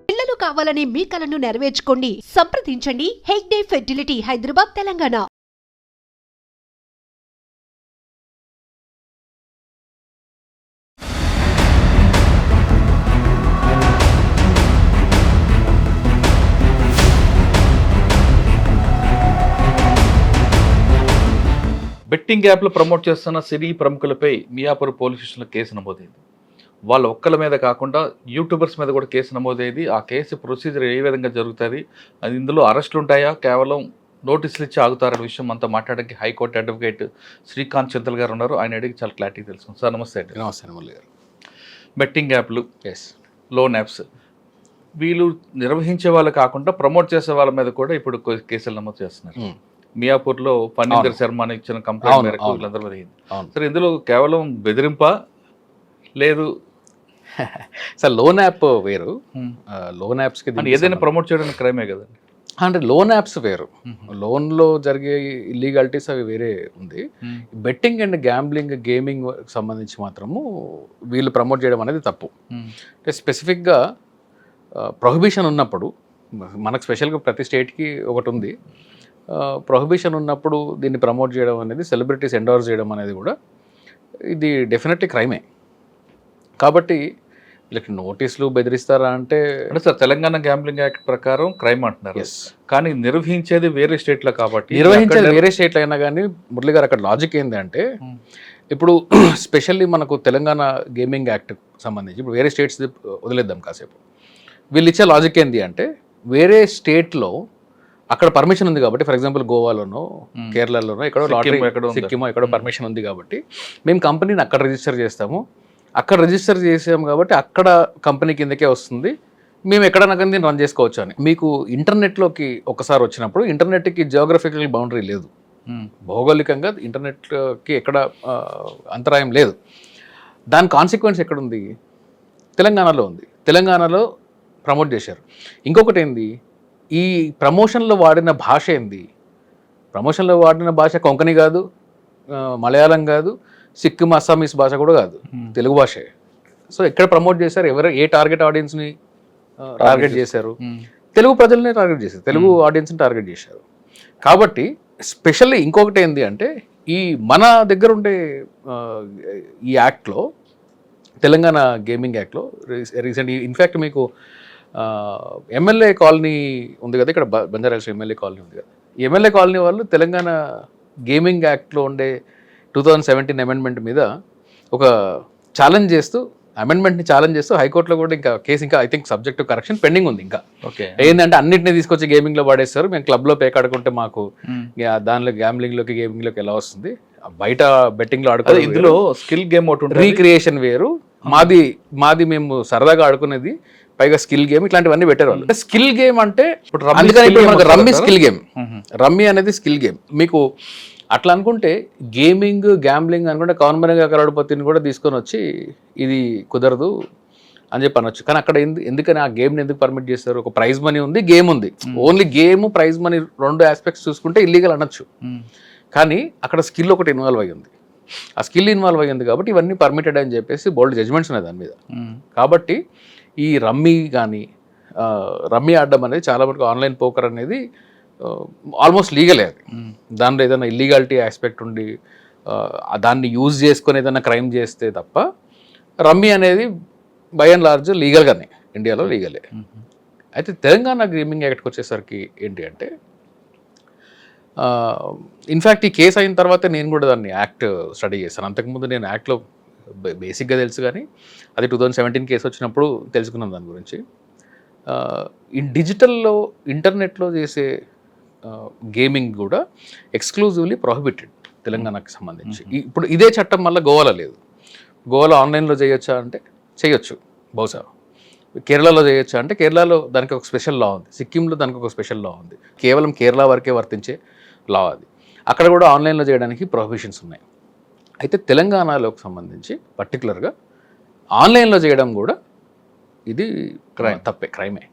పిల్లలు కావాలని మీ కలను నెరవేర్చుకోండి. సంప్రదించండి హెగ్డే ఫెర్టిలిటీ, హైదరాబాద్, తెలంగాణ. బెట్టింగ్ యాప్లు ప్రమోట్ చేస్తున్న సినీ ప్రముఖులపై మియాపూర్ పోలీస్ స్టేషన్లో కేసు నమోదైంది. వాళ్ళ ఒక్కల మీద కాకుండా యూట్యూబర్స్ మీద కూడా కేసు నమోదైంది. ఆ కేసు ప్రొసీజర్ ఏ విధంగా జరుగుతుంది, అది ఇందులో అరెస్టులు ఉంటాయా, కేవలం నోటీసులు ఇచ్చి ఆగుతారనే విషయం అంతా మాట్లాడడానికి హైకోర్టు అడ్వకేట్ శ్రీకాంత్ చింతల్ గారు ఉన్నారు. ఆయన అడిగి చాలా క్లారిటీ తెలుసుకుంది. సార్ నమస్తే అండి. నమస్తే మురళి గారు. బెట్టింగ్ యాప్లు, లోన్ యాప్స్, వీళ్ళు నిర్వహించే వాళ్ళు కాకుండా ప్రమోట్ చేసే వాళ్ళ మీద కూడా ఇప్పుడు కేసులు నమోదు చేస్తున్నారు. మియాపూర్లో ఫణీందర్ శర్మ అని ఇచ్చిన కంప్లైంట్ మేరకు వీళ్ళందరూ జరిగింది. సరే, ఇందులో కేవలం బెదిరింపా లేదు? సార్, లోన్ యాప్ వేరు. లోన్ యాప్స్కి ఏదైనా ప్రమోట్ చేయడానికి క్రైమే కదండి. అంటే లోన్ యాప్స్ వేరు, లోన్లో జరిగే ఇల్లీగాలిటీస్ అవి వేరే ఉంది. బెట్టింగ్ అండ్ గ్యాంబ్లింగ్, గేమింగ్ సంబంధించి మాత్రము వీళ్ళు ప్రమోట్ చేయడం అనేది తప్పు. అంటే స్పెసిఫిక్గా ప్రొహిబిషన్ ఉన్నప్పుడు, మనకు స్పెషల్గా ప్రతి స్టేట్కి ఒకటి ఉంది, ప్రొహిబిషన్ ఉన్నప్పుడు దీన్ని ప్రమోట్ చేయడం అనేది, సెలబ్రిటీస్ ఎండోర్స్ చేయడం అనేది కూడా ఇది డెఫినెట్లీ క్రైమే. కాబట్టి వీళ్ళకి నోటీసులు బెదిరిస్తారా అంటే సార్, తెలంగాణ గ్యాంబ్లింగ్ యాక్ట్ ప్రకారం క్రైమ్ అంటున్నారు. కానీ నిర్వహించేది వేరే స్టేట్లో కాబట్టి, నిర్వహించేది వేరే స్టేట్లో అయినా కానీ మురళి గారు, అక్కడ లాజిక్ ఏంటి అంటే, ఇప్పుడు స్పెషల్లీ మనకు తెలంగాణ గేమింగ్ యాక్ట్ సంబంధించి ఇప్పుడు వేరే స్టేట్స్ వదిలేద్దాం కాసేపు. వీళ్ళు ఇచ్చే లాజిక్ ఏంటి అంటే, వేరే స్టేట్లో అక్కడ పర్మిషన్ ఉంది కాబట్టి, ఫర్ ఎగ్జాంపుల్ గోవాలోనో కేరళలోనో ఎక్కడో లాటరీ, సిక్కిమో ఎక్కడో పర్మిషన్ ఉంది కాబట్టి మేము కంపెనీని అక్కడ రిజిస్టర్ చేస్తాము. అక్కడ రిజిస్టర్ చేసాము కాబట్టి అక్కడ కంపెనీ కిందకే వస్తుంది, మేము ఎక్కడైనా కానీ రన్ చేసుకోవచ్చు అని. మీకు ఇంటర్నెట్లోకి ఒకసారి వచ్చినప్పుడు, ఇంటర్నెట్కి జియోగ్రఫికల్ బౌండరీ లేదు, భౌగోళికంగా ఇంటర్నెట్కి ఎక్కడ అంతరాయం లేదు. దాని కాన్సిక్వెన్స్ ఎక్కడుంది? తెలంగాణలో ఉంది. తెలంగాణలో ప్రమోట్ చేశారు. ఇంకొకటి ఏంది, ఈ ప్రమోషన్లో వాడిన భాష ఏంది? ప్రమోషన్లో వాడిన భాష కొంకణి కాదు, మలయాళం కాదు, సిక్కిం, అస్సామీస్ భాష కూడా కాదు, తెలుగు భాషే. సో ఎక్కడ ప్రమోట్ చేశారు? ఎవరు, ఏ టార్గెట్ ఆడియన్స్ని టార్గెట్ చేశారు? తెలుగు ప్రజల్ని టార్గెట్ చేశారు, తెలుగు ఆడియన్స్ని టార్గెట్ చేశారు. కాబట్టి స్పెషల్లీ ఇంకొకటి ఏంది అంటే, ఈ మన దగ్గర ఉండే ఈ యాక్ట్లో, తెలంగాణ గేమింగ్ యాక్ట్లో రీసెంట్, ఇన్ఫ్యాక్ట్ మీకు ఎమ్మెల్యే కాలనీ ఉంది కదా, ఇక్కడ బంజారాహిల్స్ ఎమ్మెల్యే కాలనీ ఉంది కదా, ఈ ఎమ్మెల్యే కాలనీ వాళ్ళు తెలంగాణ గేమింగ్ యాక్ట్లో ఉండే 2017 అమెండ్మెంట్ మీద ఒక ఛాలెంజ్ చేస్తూ, అమెండ్మెంట్ని ఛాలెంజ్ చేస్తూ హైకోర్టులో కూడా ఇంకా కేసు, ఇంకా I think subject to correction pending ఉంది. ఇంకా ఏంటంటే అన్నింటినీ తీసుకొచ్చి గేమింగ్లో వాడేస్తారు, మేము క్లబ్లో పేకాడుకుంటే మాకు దానిలో గ్యాంబ్లింగ్లోకి గేమింగ్లోకి ఎలా వస్తుంది, బయట బెట్టింగ్లో ఆడుకో, ఇందులో స్కిల్ గేమ్ ఒకటి, రీక్రియేషన్ వేరు, మాది మేము సరదాగా ఆడుకునేది, పైగా స్కిల్ గేమ్, ఇట్లాంటివన్నీ పెట్టారు వాళ్ళు. స్కిల్ గేమ్ అంటే రమ్మీ స్కిల్ గేమ్, రమ్మీ అనేది స్కిల్ గేమ్. మీకు అట్లా అనుకుంటే గేమింగ్, గ్యాంబ్లింగ్ అనుకుంటే కామన్గా కరోడ్పతిని కూడా తీసుకొని వచ్చి ఇది కుదరదు అని చెప్పి అనొచ్చు. కానీ అక్కడ ఎందుకని ఆ గేమ్ని ఎందుకు పర్మిట్ చేస్తారు? ఒక ప్రైజ్ మనీ ఉంది, గేమ్ ఉంది. ఓన్లీ గేమ్, ప్రైజ్ మనీ రెండు ఆస్పెక్ట్స్ చూసుకుంటే ఇల్లీగల్ అనొచ్చు. కానీ అక్కడ స్కిల్ ఒకటి ఇన్వాల్వ్ అయ్యి ఉంది. ఆ స్కిల్ ఇన్వాల్వ్ అయ్యింది కాబట్టి ఇవన్నీ పర్మిటెడ్ అని చెప్పేసి బోల్డ్ జడ్జ్మెంట్స్ ఉన్నాయి దాని మీద. కాబట్టి ఈ రమ్మీ కానీ, రమ్మీ ఆడడం అనేది చాలా మటుకు, ఆన్లైన్ పోకర్ అనేది ఆల్మోస్ట్ లీగలే. అది దానిలో ఏదైనా ఇల్లీగాలిటీ ఆస్పెక్ట్ ఉండి దాన్ని యూజ్ చేసుకొని ఏదైనా క్రైమ్ చేస్తే తప్ప, రమ్మీ అనేది బై అండ్ లార్జ్ లీగల్గానే, ఇండియాలో లీగలే. అయితే తెలంగాణ గేమింగ్ యాక్ట్కి వచ్చేసరికి ఏంటి అంటే, ఇన్ఫ్యాక్ట్ ఈ కేసు అయిన తర్వాత నేను కూడా దాన్ని యాక్ట్ స్టడీ చేశాను. అంతకుముందు నేను యాక్ట్లో బేసిక్గా తెలుసు, కానీ అది 2017 కేసు వచ్చినప్పుడు తెలుసుకున్నాను దాని గురించి. ఈ డిజిటల్లో, ఇంటర్నెట్లో చేసే గేమింగ్ కూడా ఎక్స్క్లూజివ్లీ ప్రొహిబిటెడ్ తెలంగాణకి సంబంధించి. ఇప్పుడు ఇదే చట్టం మళ్ళీ గోవాలో లేదు. గోవాలో ఆన్లైన్లో చేయొచ్చా అంటే చేయొచ్చు బహుశా. కేరళలో చేయొచ్చా అంటే కేరళలో దానికి ఒక స్పెషల్ లా ఉంది, సిక్కింలో దానికి ఒక స్పెషల్ లా ఉంది, కేవలం కేరళ వరకే వర్తించే లా అది. అక్కడ కూడా ఆన్లైన్లో చేయడానికి ప్రొహిబిషన్స్ ఉన్నాయి. అయితే తెలంగాణలోకి సంబంధించి పర్టికులర్గా ఆన్లైన్లో చేయడం కూడా ఇది తప్పే, క్రైమే.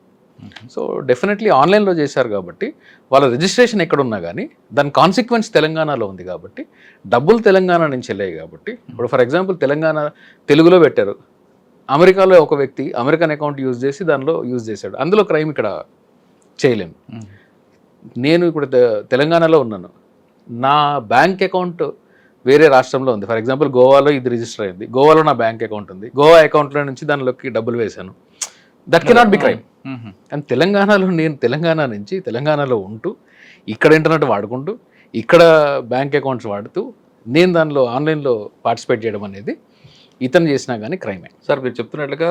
సో డెఫినెట్లీ ఆన్లైన్లో చేశారు కాబట్టి వాళ్ళ రిజిస్ట్రేషన్ ఎక్కడున్నా కానీ దాని కాన్సిక్వెన్స్ తెలంగాణలో ఉంది కాబట్టి, డబ్బులు తెలంగాణ నుంచి వెళ్ళాయి కాబట్టి. ఇప్పుడు ఫర్ ఎగ్జాంపుల్ తెలంగాణ తెలుగులో పెట్టారు, అమెరికాలో ఒక వ్యక్తి అమెరికన్ అకౌంట్ యూజ్ చేసి దానిలో యూజ్ చేశాడు, అందులో క్రైమ్ ఇక్కడ చేయలేము. నేను ఇప్పుడు తెలంగాణలో ఉన్నాను, నా బ్యాంక్ అకౌంట్ వేరే రాష్ట్రంలో ఉంది. ఫర్ ఎగ్జాంపుల్ గోవాలో ఇది రిజిస్టర్ అయింది, గోవాలో నా బ్యాంక్ అకౌంట్ ఉంది, గోవా అకౌంట్లో నుంచి దానిలోకి డబ్బులు వేశాను, that cannot be crime. And తెలంగాణలో నేను తెలంగాణ నుంచి తెలంగాణలో ఉంటూ ఇక్కడ ఇంటర్నెట్ వాడుకుంటూ ఇక్కడ బ్యాంక్ అకౌంట్స్ వాడుతూ నేను దానిలో ఆన్లైన్లో పార్టిసిపేట్ చేయడం అనేది ఇతను చేసినా కానీ క్రైమే. సార్ మీరు చెప్తున్నట్లుగా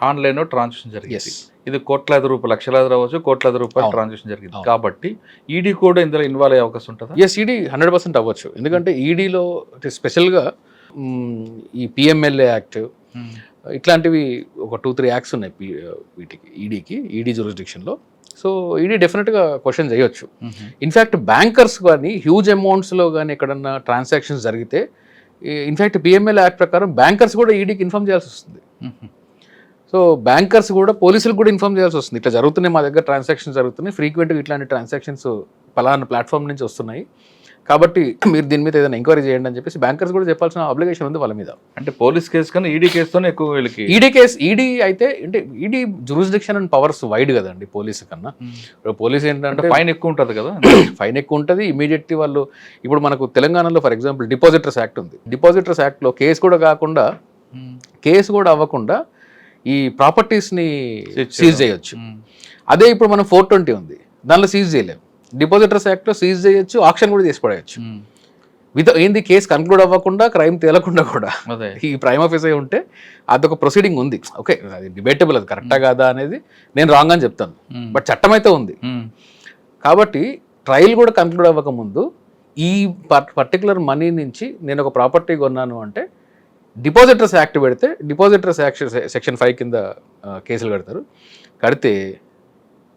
ఆన్లైన్లో ట్రాన్సాక్షన్ జరిగింది, ఇది కోట్లాది రూపాయలు, లక్షలాది రావచ్చు, కోట్లాది రూపాయలు ట్రాన్సాక్షన్ జరిగింది కాబట్టి ఈడీ కూడా ఇందులో ఇన్వాల్వ్ అయ్యే అవకాశం ఉంటుందా? ఎస్, ఈడీ 100% అవ్వచ్చు. ఎందుకంటే ఈడీలో స్పెషల్గా ఈ పిఎంఎల్ఏ యాక్ట్ ఇట్లాంటివి ఒక 2-3 యాక్ట్స్ ఉన్నాయి వీటికి, ఈడీ జ్యూరిస్డిక్షన్లో. సో ఈడీ డెఫినెట్గా క్వశ్చన్ చేయొచ్చు. ఇన్ఫ్యాక్ట్ బ్యాంకర్స్ కానీ హ్యూజ్ అమౌంట్స్లో కానీ ఎక్కడన్నా ట్రాన్సాక్షన్స్ జరిగితే ఇన్ఫ్యాక్ట్ పిఎంఎల్ఏ యాక్ట్ ప్రకారం బ్యాంకర్స్ కూడా ఈడీకి ఇన్ఫార్మ్ చేయాల్సి వస్తుంది. సో బ్యాంకర్స్ కూడా పోలీసులకు కూడా ఇన్ఫార్మ్ చేయాల్సి వస్తుంది, ఇట్లా జరుగుతున్నాయి, మా దగ్గర ట్రాన్సాక్షన్స్ జరుగుతున్నాయి, ఫ్రీక్వెంట్గా ఇట్లాంటి ట్రాన్సాక్షన్స్ పలానా ప్లాట్ఫామ్ నుంచి వస్తున్నాయి, కాబట్టి మీరు దీని మీద ఏదైనా ఎంక్వైరీ చేయండి అని చెప్పేసి బ్యాంకర్స్ కూడా చెప్పాల్సిన అబ్లిగేషన్ ఉంది వాళ్ళ మీద. అంటే పోలీస్ కేసు కన్నా ఈడీ కేసుతోనే ఎక్కువ వీళ్ళకి. ఈడీ అయితే అంటే ED jurisdiction and powers wide కదండి పోలీసు కన్నా. పోలీస్ ఏంటంటే ఫైన్ ఎక్కువ ఉంటుంది కదా, ఫైన్ ఎక్కువ ఉంటుంది. ఇమీడియట్లీ వాళ్ళు ఇప్పుడు మనకు తెలంగాణలో ఫర్ ఎగ్జాంపుల్ డిపాజిటర్స్ యాక్ట్ ఉంది, డిపాజిటర్స్ యాక్ట్లో కేసు కూడా అవ్వకుండా ఈ ప్రాపర్టీస్ని సీజ్ చేయొచ్చు. అదే ఇప్పుడు మనం 420 ఉంది, దానిలో సీజ్ చేయలేము. డిపాజిటర్స్ యాక్ట్లో సీజ్ చేయొచ్చు, ఆక్షన్ కూడా చేసి పడేయచ్చు. ఏంది కేసు కన్క్లూడ్ అవ్వకుండా, క్రైమ్ తేలకుండా కూడా ఈ ప్రైమ్ ఆఫీసర్ ఉంటే అదొక ప్రొసీడింగ్ ఉంది. ఓకే, అది డిబేటబుల్, అది కరెక్టా కాదా అనేది నేను రాంగ్ అని చెప్తాను, బట్ చట్టం అయితే ఉంది. కాబట్టి ట్రయల్ కూడా కన్క్లూడ్ అవ్వకముందు ఈ పర్టికులర్ మనీ నుంచి నేను ఒక ప్రాపర్టీ కొన్నాను అంటే డిపాజిటర్స్ యాక్ట్ పెడితే, డిపాజిటర్స్ యాక్ట్ సెక్షన్ 5 కింద కేసులు కడితే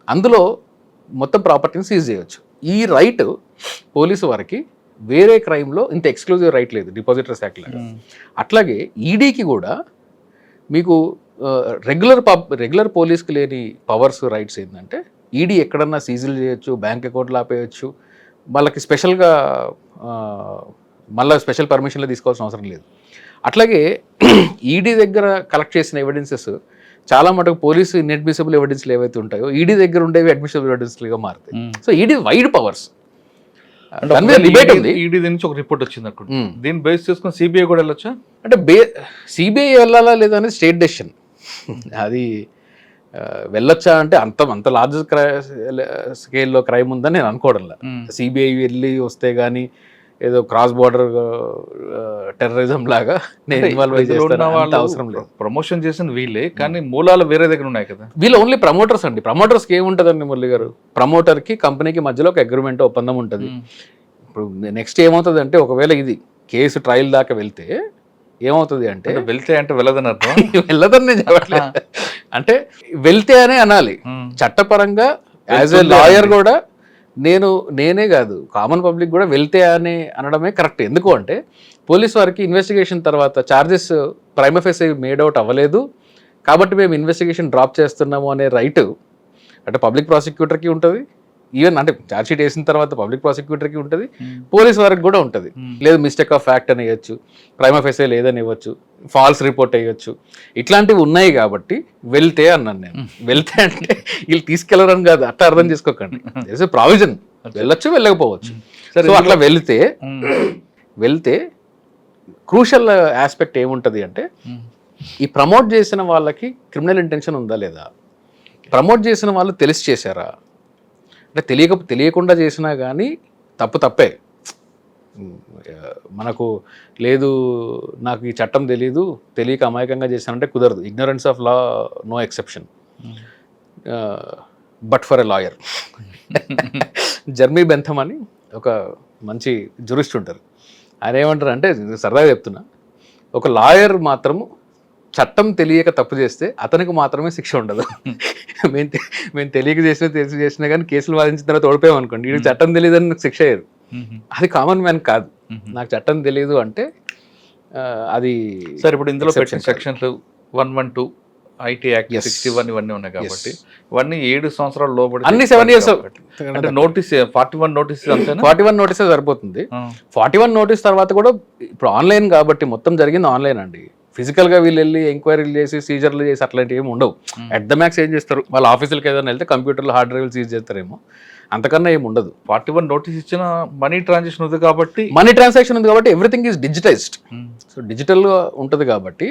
అందులో మొత్తం ప్రాపర్టీని సీజ్ చేయవచ్చు. ఈ రైట్ పోలీసు వారికి వేరే క్రైమ్లో ఇంత ఎక్స్క్లూజివ్ రైట్ లేదు డిపాజిటర్స్ యాక్ట్ లాగా. అట్లాగే ఈడీకి కూడా మీకు రెగ్యులర్ పోలీస్కి లేని పవర్స్, రైట్స్ ఏంటంటే ఈడీ ఎక్కడన్నా సీజులు చేయొచ్చు, బ్యాంక్ అకౌంట్లు ఆపేయచ్చు, వాళ్ళకి స్పెషల్గా మళ్ళీ స్పెషల్ పర్మిషన్లు తీసుకోవాల్సిన అవసరం లేదు. అట్లాగే ఈడీ దగ్గర కలెక్ట్ చేసిన ఎవిడెన్సెస్ చాలా మటుకు పోలీసు ఇన్అడ్మిసిబుల్ ఎవిడెన్స్లు ఏవైతే ఉంటాయో ఈడీ దగ్గర ఉండేవి అడ్మిసిబుల్ ఎవిడెన్స్లుగా మారుతాయి. So ED wide powers. Debate ఉంది, ఈడీ నుంచి ఒక రిపోర్ట్ వచ్చింది అక్కడ, దీన్ని బేస్ చేసుకుని సిబిఐ కూడా వెళ్ళొచ్చా? అంటే సిబిఐ వెళ్ళాలా లేదా అనేది స్టేట్ డెసిషన్. అది వెళ్ళొచ్చా అంటే అంత లార్జ్ స్కేల్లో క్రైమ్ ఉందని నేను అనుకోవడంలా. సిబిఐ వెళ్ళి వస్తే కానీ ఏదో క్రాస్ బోర్డర్ టెర్రరిజం లాగా నేను ఇన్వాల్వ్ అయ్యేంత అవసరం లేదు. ప్రమోషన్ చేసిన వీళ్ళే, కానీ మూలాలు వేరే దగ్గర ఉన్నాయి కదా. వీళ్ళు ఓన్లీ ప్రమోటర్స్ అండి. ప్రమోటర్స్కి ఏముంటుందండి మురళి గారు, ప్రమోటర్కి కంపెనీకి మధ్యలో ఒక అగ్రిమెంట్, ఒప్పందం ఉంటుంది. ఇప్పుడు నెక్స్ట్ ఏమవుతుంది అంటే ఒకవేళ ఇది కేసు ట్రయల్ దాకా వెళ్తే ఏమవుతుంది అంటే వెళ్ళదని అర్థం. వెళ్ళదని నేను చెప్పట్లేదు, అంటే వెళ్తే అనే అనాలి. చట్టపరంగా యాజ్ ఏ లాయర్ కూడా నేనే కాదు, కామన్ పబ్లిక్ కూడా వెళ్తే అని అనడమే కరెక్ట్. ఎందుకు అంటే పోలీస్ వారికి ఇన్వెస్టిగేషన్ తర్వాత charges prime office made out అవ్వలేదు కాబట్టి మేము ఇన్వెస్టిగేషన్ డ్రాప్ చేస్తున్నాము అనే రైట్ అంటే పబ్లిక్ ప్రాసిక్యూటర్కి ఉంటుంది. ఈవెన్ అంటే ఛార్జ్ షీట్ వేసిన తర్వాత పబ్లిక్ ప్రాసిక్యూటర్కి ఉంటుంది, పోలీస్ వారికి కూడా ఉంటుంది. లేదు మిస్టేక్ ఆఫ్ ఫ్యాక్ట్ అని ఇవ్వచ్చు, ప్రైమ్ ఆఫీస్ లేదని ఇవ్వచ్చు, ఫాల్స్ రిపోర్ట్ అయ్యొచ్చు, ఇట్లాంటివి ఉన్నాయి కాబట్టి వెళ్తే అన్నాను నేను. వెళ్తే అంటే వీళ్ళు తీసుకెళ్లరని కాదు, అట్లా అర్థం చేసుకోకండి. ప్రావిజన్ వెళ్ళొచ్చు, వెళ్ళకపోవచ్చు. సో అట్లా వెళ్తే క్రూషల్ ఆస్పెక్ట్ ఏముంటుంది అంటే ఈ ప్రమోట్ చేసిన వాళ్ళకి క్రిమినల్ ఇంటెన్షన్ ఉందా లేదా, ప్రమోట్ చేసిన వాళ్ళు తెలిసి చేశారా, అంటే తెలియకుండా చేసినా కానీ తప్పే. మనకు లేదు నాకు ఈ చట్టం తెలియక అమాయకంగా చేశానంటే కుదరదు. Ignorance of law no exception but for a lawyer. Jeremy Bentham అని ఒక మంచి జురిస్ట్ ఉంటారు, ఆయన ఏమంటారు అంటే, సరదాగా చెప్తున్నా, ఒక లాయర్ మాత్రము చట్టం తెలియక తప్పు చేస్తే అతనికి మాత్రమే శిక్ష ఉండదు. మేము తెలిసి చేసినా కానీ కేసులు వాదించిన తర్వాత ఓడిపోయాం అనుకోండి, వీడికి చట్టం తెలియదని నాకు శిక్ష అయ్యారు. అది కామన్ మ్యాన్ కాదు. నాకు చట్టం తెలియదు అంటే అది. సార్ ఇప్పుడు ఇందులో పెట్టిన సెక్షన్స్ 112 ఐటీ యాక్ట్ 61 ఇవన్నీ ఉన్నాయి కాబట్టి ఇవన్నీ 7 సంవత్సరాల లోబడి అన్ని 7 years అంటే నోటీస్ 41 నోటీస్ అంతే. 41 నోటీసే సరిపోతుంది. 41 నోటీస్ తర్వాత కూడా ఇప్పుడు ఆన్లైన్ కాబట్టి మొత్తం జరిగింది ఆన్లైన్ అండి. ఫిజికల్గా వీళ్ళు వెళ్ళి ఎంక్వైరీలు చేసి సీజర్లు చేసి అట్లాంటివి ఏమి ఉండవు. అట్ ద మ్యాక్స్ ఏం చేస్తారు, వాళ్ళ ఆఫీసులకి ఏదైనా వెళ్తే కంప్యూటర్లో హార్డ్ డ్రైవ్లు సీజ్ చేస్తారేమో, అంతకన్నా ఏమి ఉండదు. 41 నోటీస్ ఇచ్చిన మనీ ట్రాన్సాక్షన్ ఉంది కాబట్టి, మనీ ట్రాన్సాక్షన్ ఉంది కాబట్టి ఎవ్రీథింగ్ ఈజ్ డిజిటైజ్డ్. సో డిజిటల్గా ఉంటుంది కాబట్టి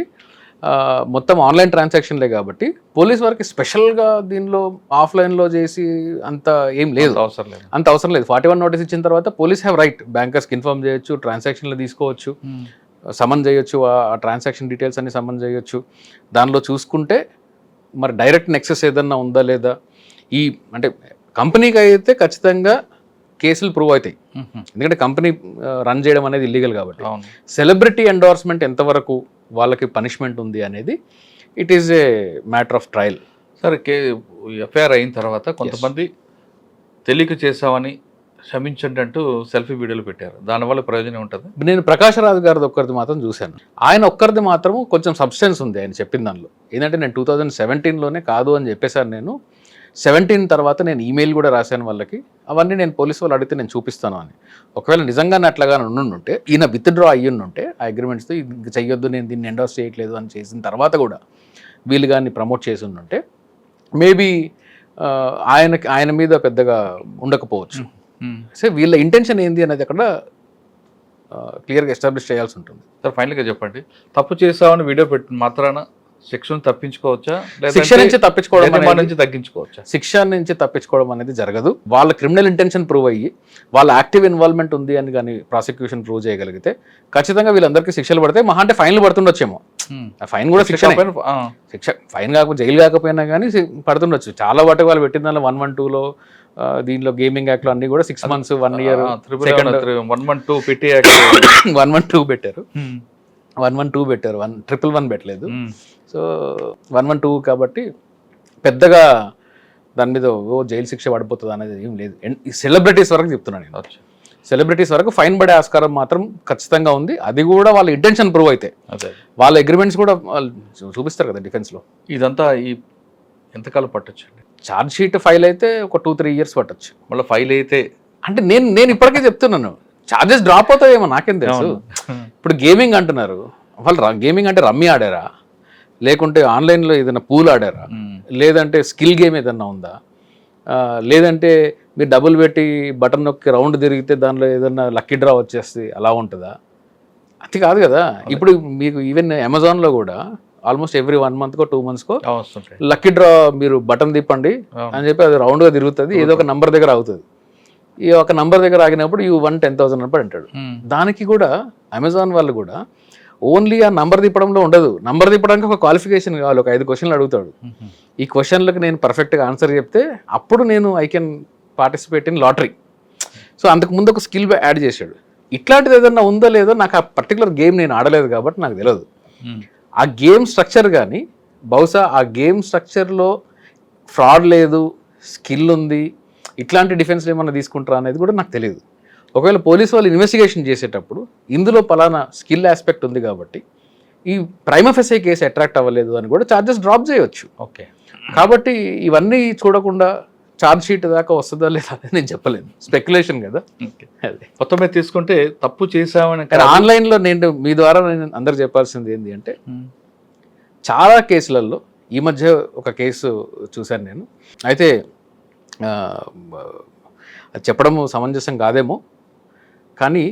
మొత్తం ఆన్లైన్ ట్రాన్సాక్షన్లే కాబట్టి పోలీస్ వారికి స్పెషల్గా దీనిలో ఆఫ్లైన్లో చేసి అంత ఏం లేదు, అవసరం లేదు, అంత అవసరం లేదు. 41 నోటీస్ ఇచ్చిన తర్వాత పోలీస్ హ్యావ్ రైట్ బ్యాంకర్స్కి ఇన్ఫార్మ్ చేయొచ్చు, ట్రాన్సాక్షన్లు తీసుకోవచ్చు, సమన్ చేయొచ్చు, ఆ ట్రాన్సాక్షన్ డీటెయిల్స్ అన్ని సమన్ చేయొచ్చు. దానిలో చూసుకుంటే మరి డైరెక్ట్ నెక్సెస్ ఏదన్నా ఉందా లేదా, ఈ అంటే కంపెనీకి అయితే ఖచ్చితంగా కేసులు ప్రూవ్ అవుతాయి, ఎందుకంటే కంపెనీ రన్ చేయడం అనేది ఇల్లీగల్ కాబట్టి. సెలబ్రిటీ ఎండోర్స్మెంట్ ఎంతవరకు వాళ్ళకి పనిష్మెంట్ ఉంది అనేది it is a matter of trial. సరే, ఎఫ్ఐఆర్ అయిన తర్వాత కొంతమంది తెలియక చేసామని క్షమించండి అంటూ సెల్ఫీ వీడియోలు పెట్టారు, దానివల్ల ప్రయోజనం ఉంటుంది? నేను ప్రకాష్ రాజ్ గారిది ఒక్కరిది మాత్రం చూశాను. ఆయన ఒక్కరిది మాత్రం కొంచెం సబ్స్టెన్స్ ఉంది ఆయన చెప్పిన దానిలో. ఏంటంటే నేను 2017లోనే కాదు అని చెప్పేశాను. నేను 17 తర్వాత నేను ఈమెయిల్ కూడా రాశాను వాళ్ళకి, అవన్నీ నేను పోలీసు వాళ్ళు అడిగితే నేను చూపిస్తాను అని. ఒకవేళ నిజంగానే అట్లాగానే ఉండుంటే, ఈయన విత్డ్రా అయ్యుంటే ఆ అగ్రిమెంట్స్తో ఇది చెయ్యొద్దు, నేను దీన్ని ఎండోర్స్ చేయట్లేదు అని చేసిన తర్వాత కూడా వీళ్ళు కానీ ప్రమోట్ చేసి ఉంటే మేబీ ఆయన మీద పెద్దగా ఉండకపోవచ్చు. సో వీళ్ళ ఇంటెన్షన్ ఏంది అనేది అక్కడ క్లియర్గా ఎస్టాబ్లిష్ చేయాల్సి ఉంటుంది. సార్, ఫైనల్గా చెప్పండి, తప్పు చేసామని వీడియో పెట్టిన మాత్రాన శిక్షను తప్పించుకోవచ్చా, శిక్ష నుంచి తప్పించుకోవడం నుంచి తగ్గించుకోవచ్చా? శిక్ష నుంచి తప్పించుకోవడం అనేది జరగదు. వాళ్ళ క్రిమినల్ ఇంటెన్షన్ ప్రూవ్ అయ్యి వాళ్ళ యాక్టివ్ ఇన్వాల్వ్మెంట్ ఉంది అని కానీ ప్రాసిక్యూషన్ ప్రూవ్ చేయగలిగితే ఖచ్చితంగా వీళ్ళందరికీ శిక్షలు పడితే, మహా అంటే ఫైన్లు పడుతుండొచ్చేమో. ఫైన్ కూడా శిక్ష, ఫైన్ కాకపోతే జైలు కాకపోయినా కానీ పడుతుండొచ్చు. చాలా వాటి వాళ్ళు పెట్టిన దానిలో 112లో దీనిలో గేమింగ్ యాక్ట్ లో అన్ని కూడా 6 months 1 year 112 పెట్టి 112 పెట్టారు, 112 పెట్టారు, 111 పెట్టలేదు. సో 112 కాబట్టి పెద్దగా దాని మీద జైలు శిక్ష పడిపోతుంది అనేది ఏం లేదు. సెలబ్రిటీస్ వరకు చెప్తున్నాను నేను, సెలబ్రిటీస్ వరకు ఫైన్ పడే ఆస్కారం మాత్రం ఖచ్చితంగా ఉంది. అది కూడా వాళ్ళ ఇంటెన్షన్ ప్రూవ్ అయితే, వాళ్ళ అగ్రిమెంట్స్ కూడా చూపిస్తారు కదా డిఫెన్స్లో. ఇదంతా ఎంతకాలం పట్టొచ్చు? ఛార్జ్ షీట్ ఫైల్ అయితే ఒక 2-3 years పట్టొచ్చు. మళ్ళీ ఫైల్ అయితే అంటే నేను ఇప్పటికే చెప్తున్నాను, ఛార్జెస్ డ్రాప్ అవుతాయేమో నాకేం తెలుసు. ఇప్పుడు గేమింగ్ అంటున్నారు, వాళ్ళు గేమింగ్ అంటే రమ్మీ ఆడారా, లేకుంటే ఆన్లైన్లో ఏదైనా పూల్ ఆడారా, లేదంటే స్కిల్ గేమ్ ఏదన్నా ఉందా, లేదంటే మీరు డబ్బులు పెట్టి బటన్ నొక్కి రౌండ్ తిరిగితే దానిలో ఏదన్నా లక్కీ డ్రా వచ్చేస్తే అలా ఉంటుందా? అది కాదు కదా. ఇప్పుడు మీకు ఈవెన్ అమెజాన్లో కూడా almost every 1 month 2 months lucky draw మీరు బటన్ తిప్పండి అని చెప్పి అది రౌండ్గా తిరుగుతుంది, ఏదో ఒక నంబర్ దగ్గర అవుతుంది. ఈ ఒక నంబర్ దగ్గర ఆగినప్పుడు యూ 10,000 రూపాయలు అంటాడు. దానికి కూడా అమెజాన్ వాళ్ళు కూడా ఓన్లీ ఆ నంబర్ తిప్పడంలో ఉండదు, నంబర్ తిప్పడానికి ఒక క్వాలిఫికేషన్ కావాలి. ఒక 5 questions అడుగుతాడు. ఈ క్వశ్చన్లకు నేను పర్ఫెక్ట్గా ఆన్సర్ చెప్తే అప్పుడు నేను I can participate in lottery. So అంతకుముందు ఒక స్కిల్ యాడ్ చేశాడు. ఇట్లాంటిది ఏదన్నా ఉందో లేదో నాకు ఆ పర్టికులర్ గేమ్ నేను ఆడలేదు కాబట్టి నాకు తెలియదు. ఆ గేమ్ స్ట్రక్చర్ కానీ బహుశా ఆ గేమ్ స్ట్రక్చర్లో ఫ్రాడ్ లేదు, స్కిల్ ఉంది, ఇట్లాంటి డిఫెన్స్ ఏమన్నా తీసుకుంటారా అనేది కూడా నాకు తెలియదు. ఒకవేళ పోలీసు వాళ్ళు ఇన్వెస్టిగేషన్ చేసేటప్పుడు ఇందులో పలానా స్కిల్ ఆస్పెక్ట్ ఉంది కాబట్టి ఈ ప్రైమా ఫెసే కేసు అట్రాక్ట్ అవ్వలేదు అని కూడా ఛార్జెస్ డ్రాప్ చేయవచ్చు. ఓకే, కాబట్టి ఇవన్నీ చూడకుండా ఛార్జ్ షీట్ దాకా వస్తుందా లేదా అని నేను చెప్పలేను, స్పెక్యులేషన్ కదా. మొత్తం మీద తీసుకుంటే తప్పు చేసామని ఆన్లైన్లో నేను మీ ద్వారా నేను అందరు చెప్పాల్సింది ఏంటి అంటే, చాలా కేసులలో ఈ మధ్య ఒక కేసు చూశాను నేను. అయితే అది చెప్పడం సమంజసం కాదేమో, కానీ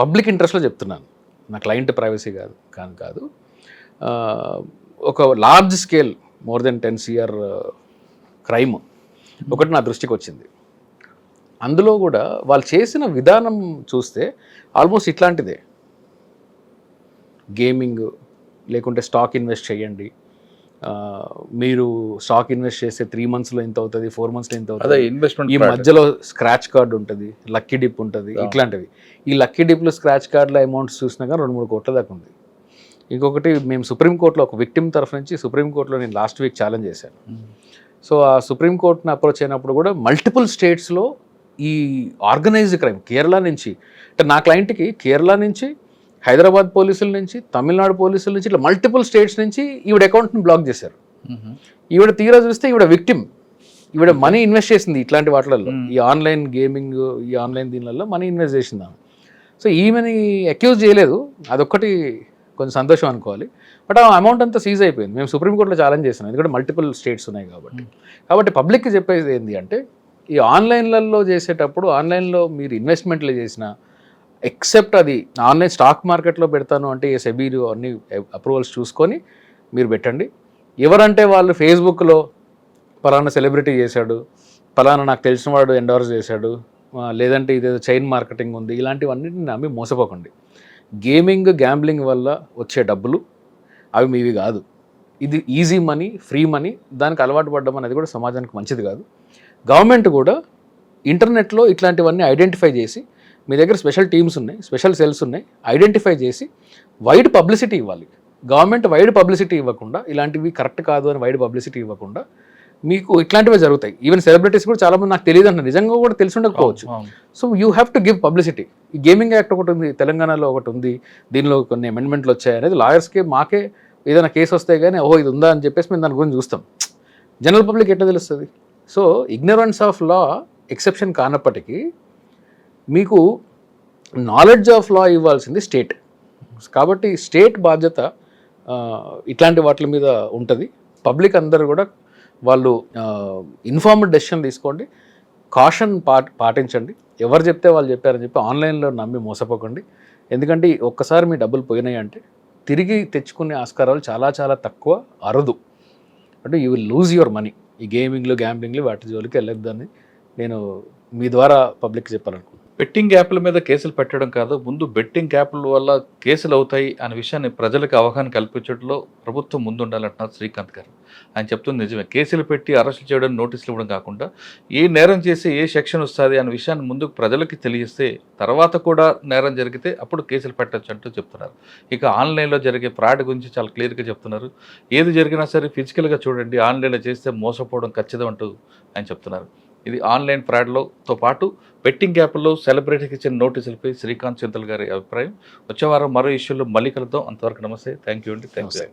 పబ్లిక్ ఇంట్రెస్ట్లో చెప్తున్నాను, నా క్లయింట్ ప్రైవసీ కాదు. ఒక large scale more than 10 CR crime ఒకటి నా దృష్టికి వచ్చింది. అందులో కూడా వాళ్ళు చేసిన విధానం చూస్తే ఆల్మోస్ట్ ఇట్లాంటిదే. గేమింగ్ లేకుంటే స్టాక్ ఇన్వెస్ట్ చేయండి, మీరు స్టాక్ ఇన్వెస్ట్ చేస్తే 3 monthsలో ఎంత అవుతుంది, 4 monthsలో ఎంత అవుతుంది, ఇన్వెస్ట్మెంట్ ఈ మధ్యలో స్క్రాచ్ కార్డ్ ఉంటుంది, లక్కీ డిప్ ఉంటుంది, ఇట్లాంటివి. ఈ లక్కీ డిప్లు స్క్రాచ్ కార్డుల అమౌంట్స్ చూసినా కానీ 2-3 కోట్ల దాకా ఉంది. ఇంకొకటి మేము సుప్రీంకోర్టులో ఒక విక్టిమ్ తరఫు నుంచి సుప్రీంకోర్టులో నేను లాస్ట్ వీక్ ఛాలెంజ్ చేశాను. సో ఆ సుప్రీంకోర్టుని అప్రోచ్ అయినప్పుడు కూడా మల్టిపుల్ స్టేట్స్లో ఈ ఆర్గనైజ్డ్ క్రైమ్ కేరళ నుంచి, అంటే నా క్లయింట్కి కేరళ నుంచి, హైదరాబాద్ పోలీసుల నుంచి, తమిళనాడు పోలీసుల నుంచి, ఇట్లా మల్టిపుల్ స్టేట్స్ నుంచి ఈవిడ అకౌంట్ని బ్లాక్ చేశారు. ఈవిడ తీరా చూస్తే ఈవిడ విక్టిమ్, ఈవిడ మనీ ఇన్వెస్ట్ చేసింది ఇట్లాంటి వాటిలలో, ఈ ఆన్లైన్ గేమింగ్, ఈ ఆన్లైన్ దీనిలలో మనీ ఇన్వెస్ట్ చేసింది. సో ఈమెని అక్యూజ్ చేయలేదు, అదొక్కటి కొంచెం సంతోషం అనుకోవాలి. బట్ ఆ అమౌంట్ అంతా సీజ్ అయిపోయింది. మేము సుప్రీంకోర్టులో ఛాలెంజ్ చేసినాం, ఎందుకంటే మల్టిపుల్ స్టేట్స్ ఉన్నాయి కాబట్టి పబ్లిక్కి చెప్పేది ఏంటి అంటే, ఈ ఆన్లైన్లలో చేసేటప్పుడు ఆన్లైన్లో మీరు ఇన్వెస్ట్మెంట్లు చేసిన ఎక్సెప్ట్ అది ఆన్లైన్ స్టాక్ మార్కెట్లో పెడతాను అంటే సెబీలు అన్ని అప్రూవల్స్ చూసుకొని మీరు పెట్టండి. ఎవరంటే వాళ్ళు ఫేస్బుక్లో పలానా సెలబ్రిటీ చేశాడు, పలానా నాకు తెలిసిన వాడు ఎండోర్స్ చేశాడు, లేదంటే ఇదేదో చైన్ మార్కెటింగ్ ఉంది, ఇలాంటివన్నిటిని నమ్మి మోసపోకండి. గేమింగ్ గ్యాంబ్లింగ్ వల్ల వచ్చే డబ్బులు అవి మీవి కాదు. ఇది ఈజీ మనీ, ఫ్రీ మనీ, దానికి అలవాటు పడ్డం అనేది కూడా సమాజానికి మంచిది కాదు. గవర్నమెంట్ కూడా ఇంటర్నెట్లో ఇట్లాంటివన్నీ ఐడెంటిఫై చేసి, మీ దగ్గర స్పెషల్ టీమ్స్ ఉన్నాయి, స్పెషల్ సెల్స్ ఉన్నాయి, ఐడెంటిఫై చేసి వైడ్ పబ్లిసిటీ ఇవ్వాలి. గవర్నమెంట్ వైడ్ పబ్లిసిటీ ఇవ్వకుండా, ఇలాంటివి కరెక్ట్ కాదు అని వైడ్ పబ్లిసిటీ ఇవ్వకుండా మీకు ఇట్లాంటివే జరుగుతాయి. ఈవెన్ సెలబ్రిటీస్ కూడా చాలామంది నాకు తెలియదు అంటారు, నిజంగా కూడా తెలిసి ఉండకపోవచ్చు. So you have to give publicity. ఈ గేమింగ్ యాక్ట్ ఒకటి ఉంది, తెలంగాణలో ఒకటి ఉంది, దీనిలో కొన్ని అమెండ్మెంట్లు వచ్చాయి అనేది లాయర్స్కి మాకే ఏదైనా కేసు వస్తే కానీ ఓహో ఇది ఉందా అని చెప్పేసి మేము దాని గురించి చూస్తాం. జనరల్ పబ్లిక్ ఎట్లా తెలుస్తుంది? So ignorance of law exception కానప్పటికీ మీకు నాలెడ్జ్ ఆఫ్ లా ఇవ్వాల్సింది స్టేట్. కాబట్టి స్టేట్ బాధ్యత ఇట్లాంటి వాటి మీద ఉంటుంది. పబ్లిక్ అందరూ కూడా వాళ్ళు ఇన్ఫార్మ్డ్ డెసిషన్ తీసుకోండి, కాషన్ పాటించండి. ఎవరు చెప్తే వాళ్ళు చెప్పారని చెప్పి ఆన్లైన్లో నమ్మి మోసపోకండి. ఎందుకంటే ఒక్కసారి మీ డబ్బులు పోయినాయి అంటే తిరిగి తెచ్చుకునే ఆస్కారాలు చాలా చాలా తక్కువ, అరుదు. అంటే you will lose your money. ఈ గేమింగ్లు గ్యాంబ్లింగ్లు వాటి జోలికి వెళ్ళొద్దని నేను మీ ద్వారా పబ్లిక్కి చెప్పాలనుకుంటున్నాను. బెట్టింగ్ యాప్ల మీద కేసులు పెట్టడం కాదు, ముందు బెట్టింగ్ యాప్ల వల్ల కేసులు అవుతాయి అనే విషయాన్ని ప్రజలకు అవగాహన కల్పించడంలో ప్రభుత్వం ముందుండాలంటున్నారు శ్రీకాంత్ గారు. ఆయన చెప్తుంది నిజమే. కేసులు పెట్టి అరెస్టులు చేయడం, నోటీసులు ఇవ్వడం కాకుండా ఏ నేరం చేసి ఏ సెక్షన్ వస్తుంది అనే విషయాన్ని ముందుకు ప్రజలకి తెలియస్తే తర్వాత కూడా నేరం జరిగితే అప్పుడు కేసులు పెట్టచ్చు అంటూ చెప్తున్నారు. ఇక ఆన్లైన్లో జరిగే ఫ్రాడ్ గురించి చాలా క్లియర్గా చెప్తున్నారు. ఏది జరిగినా సరే ఫిజికల్గా చూడండి, ఆన్లైన్లో చేస్తే మోసపోవడం ఖచ్చితం అంటూ ఆయన చెప్తున్నారు. ఇది ఆన్లైన్ ఫ్రాడ్లతో పాటు బెట్టింగ్ యాప్లో సెలబ్రిటీకి ఇచ్చిన నోటీసులపై శ్రీకాంత్ చింతల్ గారి అభిప్రాయం. వచ్చే వారం మరో ఇష్యూలో మళ్ళీ కలుద్దాం. అంతవరకు నమస్తే, థ్యాంక్ యూ అండి, థ్యాంక్ యూ.